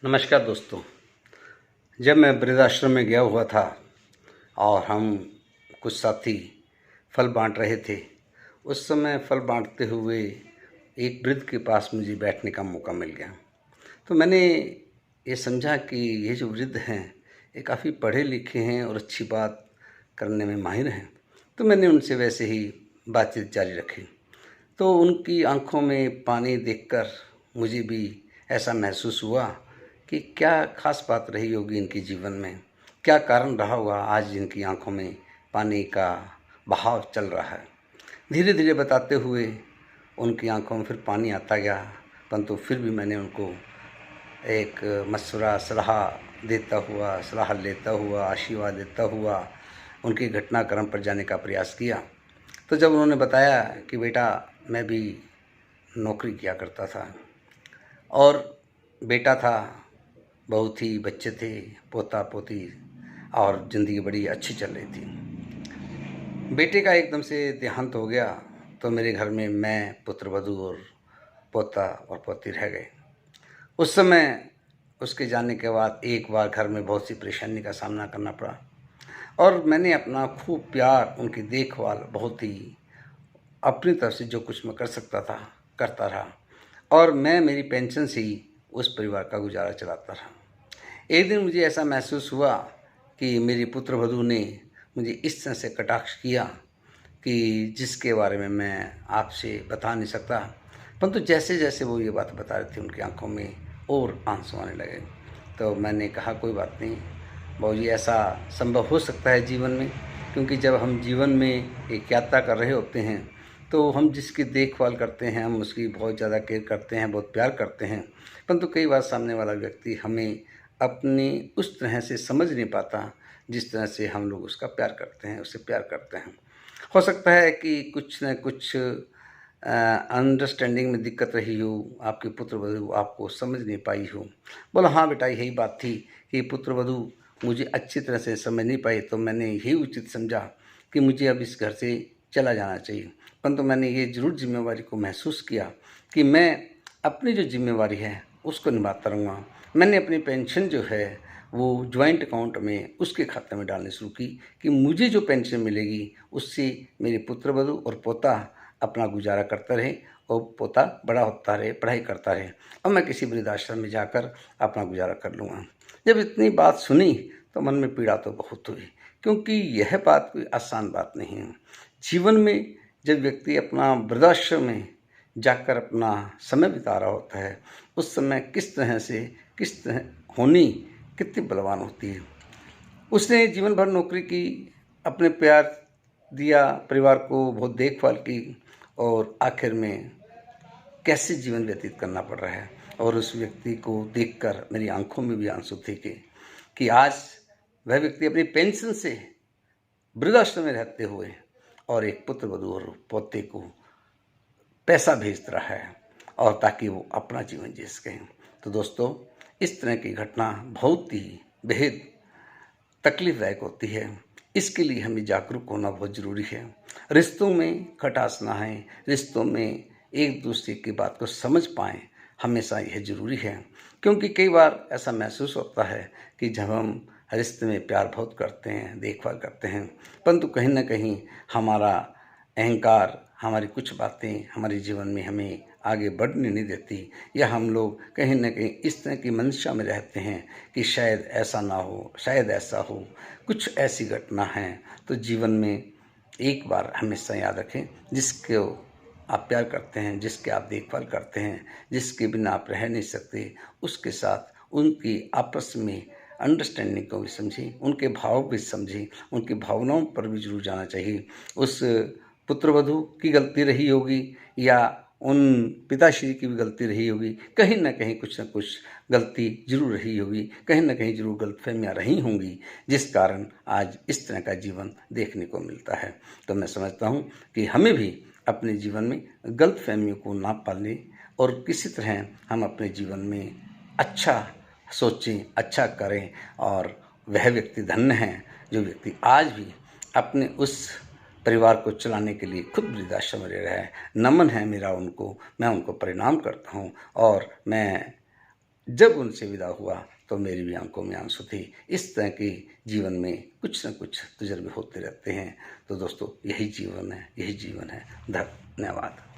नमस्कार दोस्तों। जब मैं वृद्धाश्रम में गया हुआ था और हम कुछ साथी फल बांट रहे थे, उस समय फल बांटते हुए एक वृद्ध के पास मुझे बैठने का मौका मिल गया। तो मैंने ये समझा कि ये जो वृद्ध हैं, ये काफ़ी पढ़े लिखे हैं और अच्छी बात करने में माहिर हैं। तो मैंने उनसे वैसे ही बातचीत जारी रखी। तो उनकी आंखों में पानी देखकर मुझे भी ऐसा महसूस हुआ कि क्या ख़ास बात रही होगी इनके जीवन में, क्या कारण रहा होगा आज इनकी आंखों में पानी का बहाव चल रहा है। धीरे धीरे बताते हुए उनकी आंखों में फिर पानी आता गया, परंतु फिर भी मैंने उनको एक मशवरा सलाह लेता हुआ, आशीर्वाद देता हुआ उनके घटनाक्रम पर जाने का प्रयास किया। तो जब उन्होंने बताया कि बेटा मैं भी नौकरी किया करता था और बेटा था, बहू थी, बच्चे थे, पोता पोती, और ज़िंदगी बड़ी अच्छी चल रही थी। बेटे का एकदम से देहांत हो गया तो मेरे घर में मैं, पुत्रवधू और पोता और पोती रह गए। उस समय उसके जाने के बाद एक बार घर में बहुत सी परेशानी का सामना करना पड़ा और मैंने अपना खूब प्यार, उनकी देखभाल बहुत ही अपनी तरफ से जो कुछ मैं कर सकता था करता रहा और मैं मेरी पेंशन से ही उस परिवार का गुजारा चलाता रहा। एक दिन मुझे ऐसा महसूस हुआ कि मेरी पुत्रवधू ने मुझे इस तरह से कटाक्ष किया कि जिसके बारे में मैं आपसे बता नहीं सकता, परंतु जैसे जैसे वो ये बात बता रहे थे उनकी आंखों में और आंसू आने लगे। तो मैंने कहा कोई बात नहीं बाबूजी, ऐसा संभव हो सकता है जीवन में, क्योंकि जब हम जीवन में एक यात्रा कर रहे होते हैं तो हम जिसकी देखभाल करते हैं, हम उसकी बहुत ज़्यादा केयर करते हैं, बहुत प्यार करते हैं, परंतु कई बार सामने वाला व्यक्ति हमें अपनी उस तरह से समझ नहीं पाता जिस तरह से हम लोग उसका प्यार करते हैं, उससे प्यार करते हैं। हो सकता है कि कुछ न कुछ अंडरस्टैंडिंग में दिक्कत रही हो, आपकी पुत्रवधू आपको समझ नहीं पाई हो। बोला हाँ बेटा, यही बात थी कि पुत्रवधू मुझे अच्छी तरह से समझ नहीं पाई, तो मैंने यही उचित समझा कि मुझे अब इस घर से चला जाना चाहिए। परंतु मैंने ये ज़रूर जिम्मेवारी को महसूस किया कि मैं अपनी जो जिम्मेवारी है उसको निभाता रहूँगा। मैंने अपनी पेंशन जो है वो जॉइंट अकाउंट में उसके खाते में डालनी शुरू की कि मुझे जो पेंशन मिलेगी उससे मेरे पुत्रवधू और पोता अपना गुजारा करता रहे और पोता बड़ा होता रहे, पढ़ाई करता रहे और मैं किसी वृद्धाश्रम में जाकर अपना गुजारा कर लूँगा। जब इतनी बात सुनी तो मन में पीड़ा तो बहुत हुई, क्योंकि यह बात कोई आसान बात नहीं है। जीवन में जब व्यक्ति अपना वृद्धाश्रम में जाकर अपना समय बिता रहा होता है, उस समय किस तरह होनी कितनी बलवान होती है। उसने जीवन भर नौकरी की, अपने प्यार दिया, परिवार को बहुत देखभाल की और आखिर में कैसे जीवन व्यतीत करना पड़ रहा है। और उस व्यक्ति को देखकर मेरी आंखों में भी आंसू थे कि आज वह व्यक्ति अपनी पेंशन से वृद्धाश्रम में रहते हुए और एक पुत्रवधू और पोते को पैसा भेज रहा है और ताकि वो अपना जीवन जी सकें। तो दोस्तों, इस तरह की घटना बहुत ही बेहद तकलीफदायक होती है। इसके लिए हमें जागरूक होना बहुत ज़रूरी है। रिश्तों में खटास ना आए, रिश्तों में एक दूसरे की बात को समझ पाएँ, हमेशा यह ज़रूरी है। क्योंकि कई बार ऐसा महसूस होता है कि जब हम रिश्ते में प्यार बहुत करते हैं, देखभाल करते हैं, परंतु कहीं न कहीं हमारा अहंकार, हमारी कुछ बातें हमारे जीवन में हमें आगे बढ़ने नहीं देती, या हम लोग कहीं न कहीं इस तरह की मंशा में रहते हैं कि शायद ऐसा ना हो, शायद ऐसा हो, कुछ ऐसी घटना है। तो जीवन में एक बार हमेशा याद रखें, जिसको आप प्यार करते हैं, जिसकी आप देखभाल करते हैं, जिसके बिना आप रह नहीं सकते, उसके साथ उनकी आपस में अंडरस्टैंडिंग को भी समझें, उनके भाव भी समझें, उनकी भावनाओं पर भी ज़रूर जाना चाहिए। उस पुत्रवधू की गलती रही होगी या उन पिताश्री की भी गलती रही होगी, कहीं न कहीं कुछ न कुछ गलती ज़रूर रही होगी, कहीं न कहीं ज़रूर गलतफ़हमियाँ रही होंगी, जिस कारण आज इस तरह का जीवन देखने को मिलता है। तो मैं समझता हूँ कि हमें भी अपने जीवन में गलतफ़हमियों को ना पालें और किसी तरह हम अपने जीवन में अच्छा सोचें, अच्छा करें, और वह व्यक्ति धन्य है जो व्यक्ति आज भी अपने उस परिवार को चलाने के लिए खुद वृद्धाश्रम में रह रहा है। नमन है मेरा उनको, मैं उनको प्रणाम करता हूँ और मैं जब उनसे विदा हुआ तो मेरी भी आंखों में आंसू थे। इस तरह के जीवन में कुछ न कुछ तजुर्बे होते रहते हैं। तो दोस्तों, यही जीवन है, यही जीवन है। धन्यवाद।